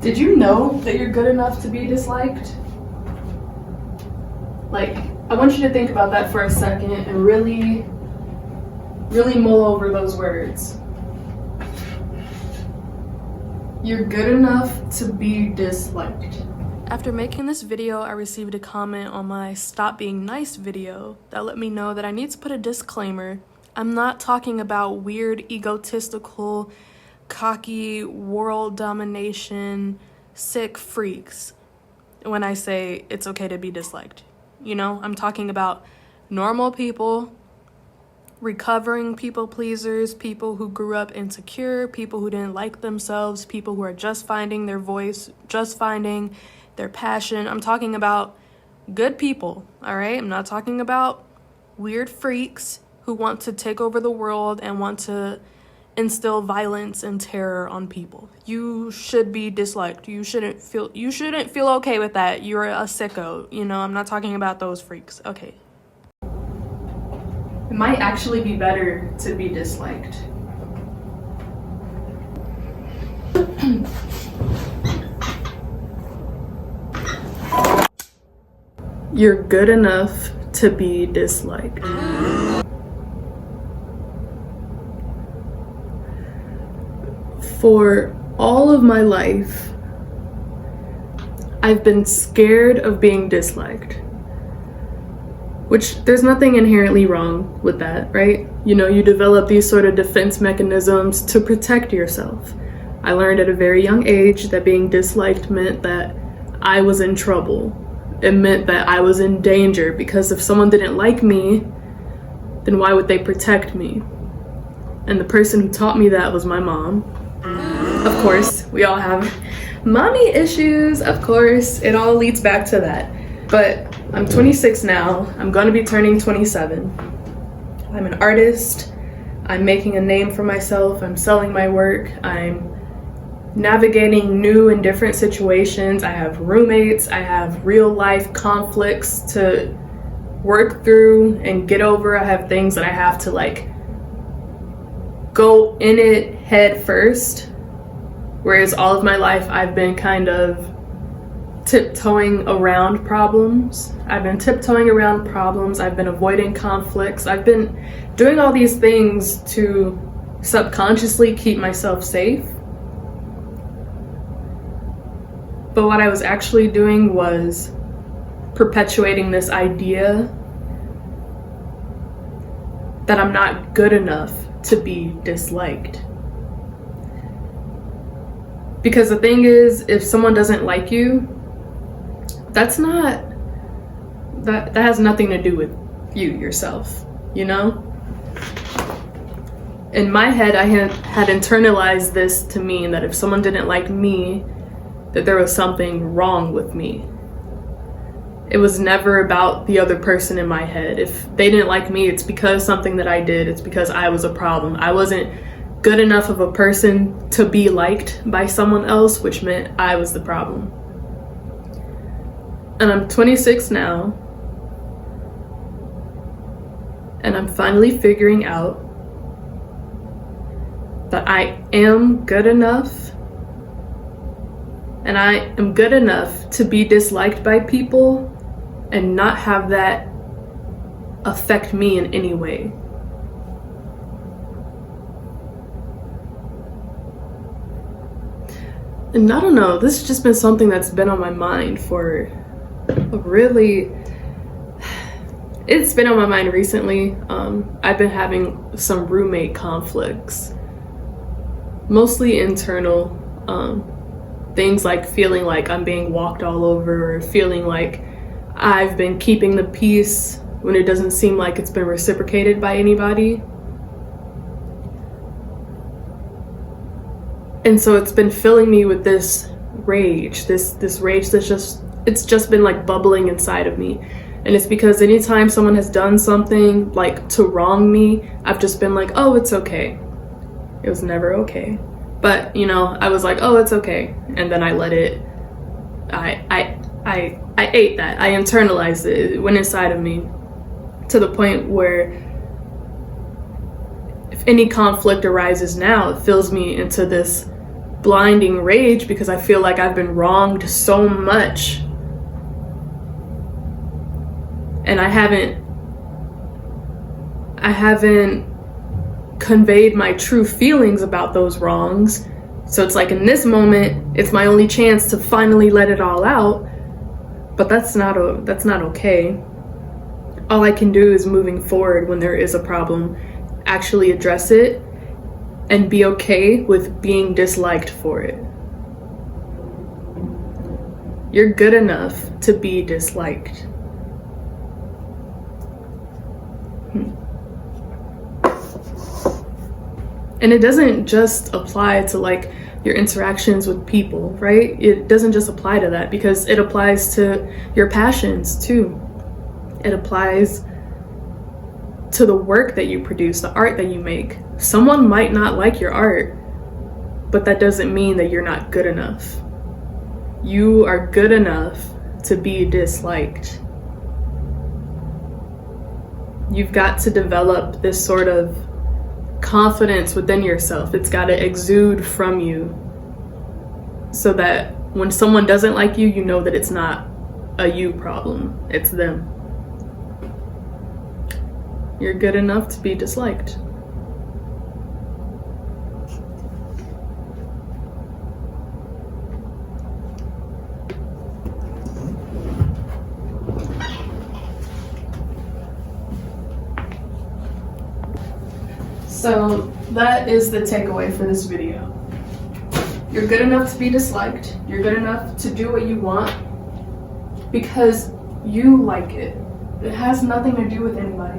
Did you know that you're good enough to be disliked? Like, I want you to think about that for a second and really mull over those words. You're good enough to be disliked. After making this video, I received a comment on my Stop Being Nice video that let me know that I need to put a disclaimer. I'm not talking about weird, egotistical, cocky, world domination, sick freaks when I say it's okay to be disliked. You know, I'm talking about normal people, recovering people pleasers, people who grew up insecure, people who didn't like themselves, people who are just finding their voice, just finding their passion. I'm talking about good people, all right? I'm not talking about weird freaks who want to take over the world and want to instill violence and terror on people. You should be disliked. You shouldn't feel okay with that. You're a sicko. You know, I'm not talking about those freaks. Okay. It might actually be better to be disliked. You're good enough to be disliked. For all of my life, I've been scared of being disliked. Which, there's nothing inherently wrong with that, right? You know, you develop these sort of defense mechanisms to protect yourself. I learned at a very young age that being disliked meant that I was in trouble. It meant that I was in danger, because if someone didn't like me, then why would they protect me? And the person who taught me that was my mom. Of course, we all have mommy issues, of course. It all leads back to that. But I'm 26 now. I'm gonna be turning 27. I'm an artist. I'm making a name for myself. I'm selling my work. I'm navigating new and different situations. I have roommates. I have real life conflicts to work through and get over. I have things that I have to like go in it head first. Whereas all of my life I've been kind of tiptoeing around problems. I've been tiptoeing around problems. I've been avoiding conflicts. I've been doing all these things to subconsciously keep myself safe. But what I was actually doing was perpetuating this idea that I'm not good enough to be disliked. Because the thing is, if someone doesn't like you, that has nothing to do with you yourself, you know? In my head, I had internalized this to mean that if someone didn't like me, that there was something wrong with me. It was never about the other person in my head. If they didn't like me, it's because something that I did. It's because I was a problem. I wasn't good enough of a person to be liked by someone else, which meant I was the problem. And I'm 26 now, and I'm finally figuring out that I am good enough, and I am good enough to be disliked by people and not have that affect me in any way. And I don't know, this has just been something that's been on my mind for it's been on my mind recently. I've been having some roommate conflicts, mostly internal, things like feeling like I'm being walked all over, or feeling like I've been keeping the peace when it doesn't seem like it's been reciprocated by anybody. And so it's been filling me with this rage, this rage it's just been like bubbling inside of me. And it's because anytime someone has done something like to wrong me, I've just been like, oh, it's okay. It was never okay. But, you know, I was like, oh, it's okay. And then I let it, I ate that. I internalized it. It went inside of me to the point where if any conflict arises now, it fills me into this blinding rage because I feel like I've been wronged so much. And I haven't conveyed my true feelings about those wrongs. So it's like in this moment, it's my only chance to finally let it all out. But that's not okay. All I can do is moving forward when there is a problem, actually address it and be okay with being disliked for it. You're good enough to be disliked. And it doesn't just apply to like your interactions with people, right? It doesn't just apply to that, because it applies to your passions too. It applies to the work that you produce, the art that you make. Someone might not like your art, but that doesn't mean that you're not good enough. You are good enough to be disliked. You've got to develop this sort of confidence within yourself. It's got to exude from you so that when someone doesn't like you, you know that it's not a you problem, it's them. You're good enough to be disliked. So that is the takeaway for this video. You're good enough to be disliked. You're good enough to do what you want because you like it. It has nothing to do with anybody.